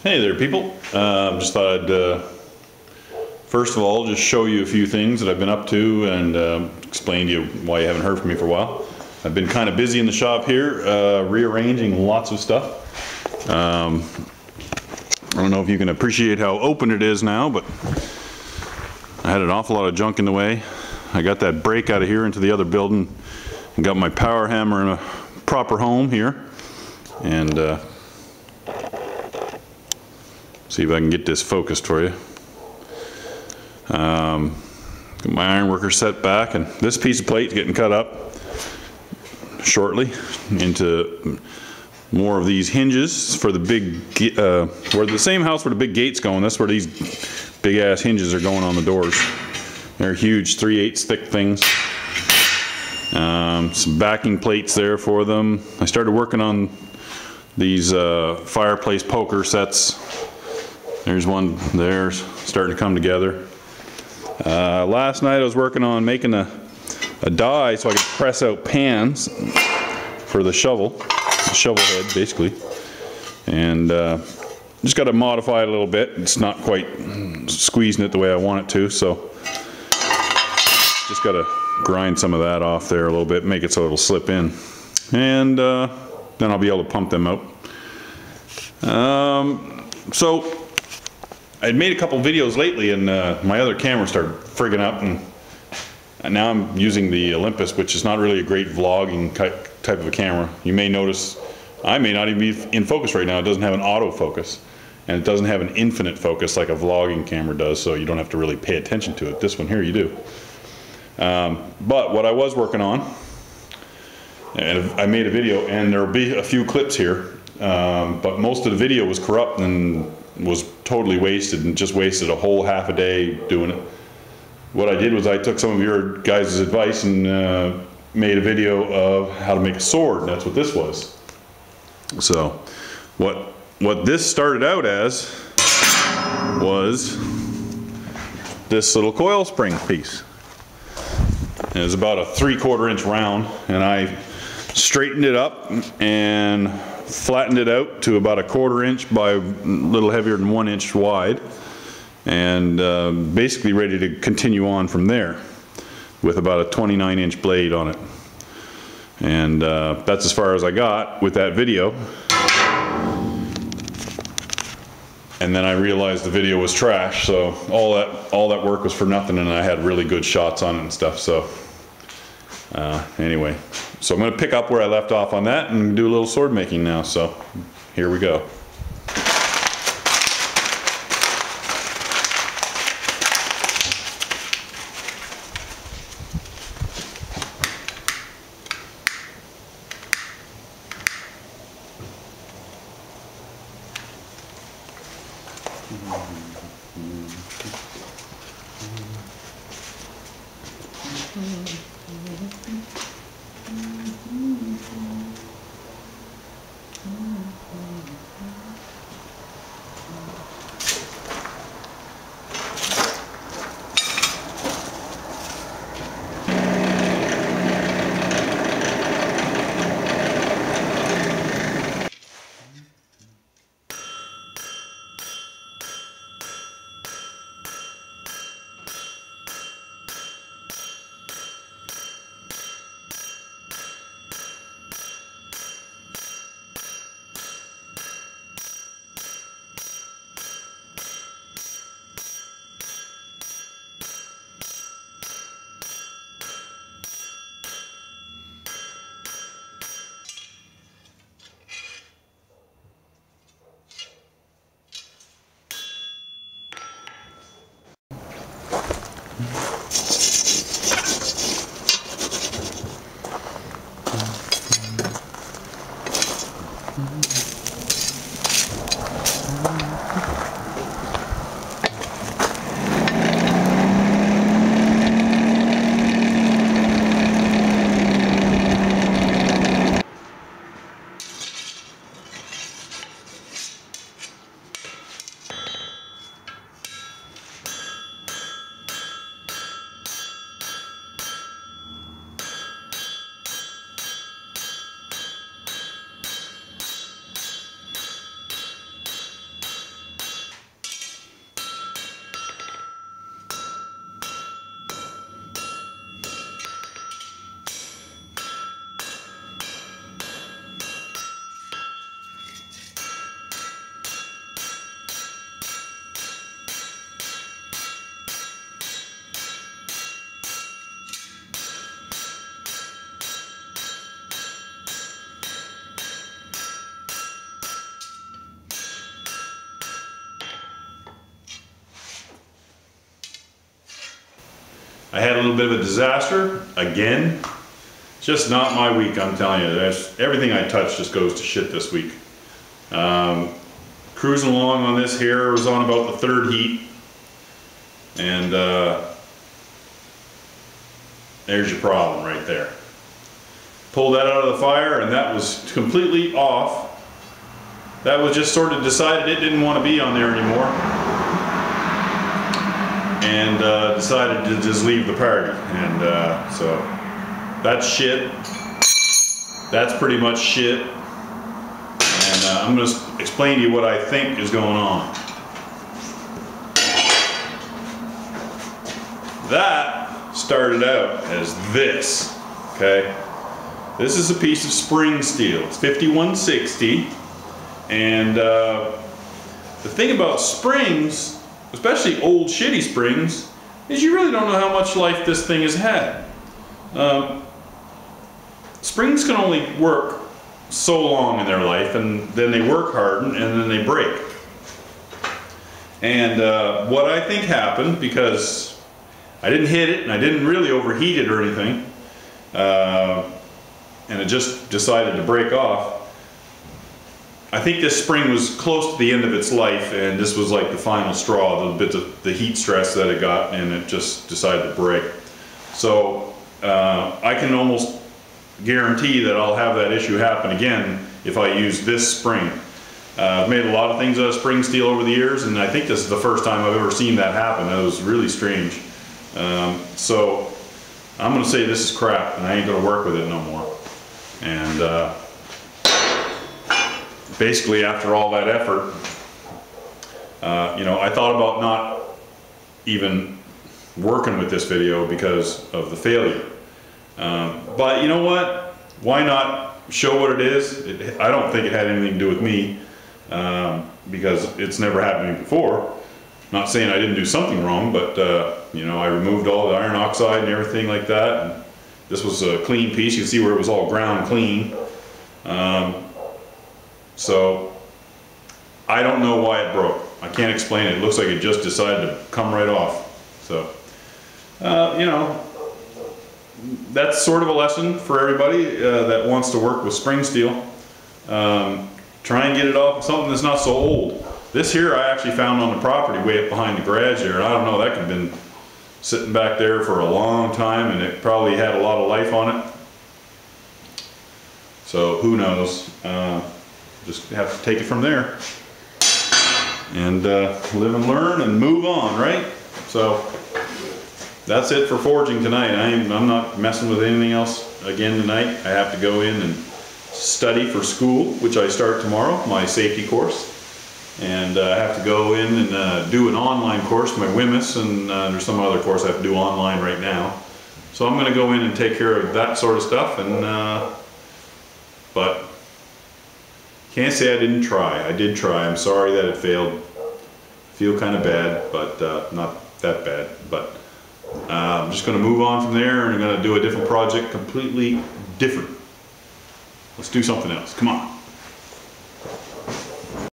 Hey there, people. Just thought I'd first of all just show you a few things that I've been up to and explain to you why you haven't heard from me for a while. I've been kind of busy in the shop here, rearranging lots of stuff. I don't know if you can appreciate how open it is now, but I had an awful lot of junk in the way. I got that break out of here into the other building and got my power hammer in a proper home here. And see if I can get this focused for you. Got my ironworker set back, and this piece of plate is getting cut up shortly into more of these hinges for the big, where the same house where the big gate's going, that's where these big ass hinges are going on the doors. They're huge 3/8 thick things. Some backing plates there for them. I started working on these fireplace poker sets. There's one there starting to come together. Last night I was working on making a die so I could press out pans for the shovel head basically. And just got to modify it a little bit. It's not quite squeezing it the way I want it to, so just got to grind some of that off there a little bit, make it so it'll slip in. And then I'll be able to pump them out. So I'd made a couple videos lately, and my other camera started frigging up, and now I'm using the Olympus, which is not really a great vlogging type of a camera. You may notice I may not even be in focus right now. It doesn't have an autofocus, and it doesn't have an infinite focus like a vlogging camera does, so you don't have to really pay attention to it. This one here you do. But what I was working on, and I made a video, and there will be a few clips here, but most of the video was corrupt and was totally wasted, and just wasted a whole half a day doing it. What I did was I took some of your guys' advice and made a video of how to make a sword, and that's what this was. So what this started out as was this little coil spring piece. It was about a 3/4 inch round, and I straightened it up and flattened it out to about a 1/4 inch by a little heavier than 1 inch wide, and basically ready to continue on from there with about a 29-inch blade on it. And that's as far as I got with that video. And then I realized the video was trash, so all that work was for nothing, and I had really good shots on it and stuff. So anyway, so I'm going to pick up where I left off on that and do a little sword making now. So here we go. I had a little bit of a disaster again. Just not my week, I'm telling you. Everything I touch just goes to shit this week. Cruising along on this here, was on about the third heat, and there's your problem right there. Pulled that out of the fire, and that was completely off. That was just sort of decided it didn't want to be on there anymore, and decided to just leave the party. And so that's shit. That's pretty much shit. And I'm going to explain to you what I think is going on. That started out as this, okay? This is a piece of spring steel. It's 5160, and the thing about springs, especially old shitty springs, is you really don't know how much life this thing has had. Springs can only work so long in their life, and then they work harden, and then they break. And what I think happened, because I didn't hit it and I didn't really overheat it or anything, and it just decided to break off. I think this spring was close to the end of its life, and this was like the final straw, the bit of the heat stress that it got, and it just decided to break. So I can almost guarantee that I'll have that issue happen again if I use this spring. I've made a lot of things out of spring steel over the years, and I think this is the first time I've ever seen that happen. That was really strange. So I'm going to say this is crap, and I ain't going to work with it no more. And basically, after all that effort, you know, I thought about not even working with this video because of the failure. But you know what? Why not show what it is? I don't think it had anything to do with me, because it's never happened to me before. Not saying I didn't do something wrong, but you know, I removed all the iron oxide and everything like that. And this was a clean piece. You can see where it was all ground clean. So I don't know why it broke. I can't explain it. It looks like it just decided to come right off. So you know, that's sort of a lesson for everybody that wants to work with spring steel. Try and get it off something that's not so old. This here I actually found on the property way up behind the garage there, and I don't know, that could have been sitting back there for a long time, and it probably had a lot of life on it. So who knows? Just have to take it from there and live and learn and move on, right? So that's it for forging tonight. I'm not messing with anything else again tonight. I have to go in and study for school, which I start tomorrow, my safety course. And I have to go in and do an online course, my WIMIS, and there's some other course I have to do online right now. So I'm going to go in and take care of that sort of stuff. And but can't say I didn't try. I did try. I'm sorry that it failed. Feel kind of bad, but not that bad. But I'm just going to move on from there, and I'm going to do a different project, completely different. Let's do something else. Come on.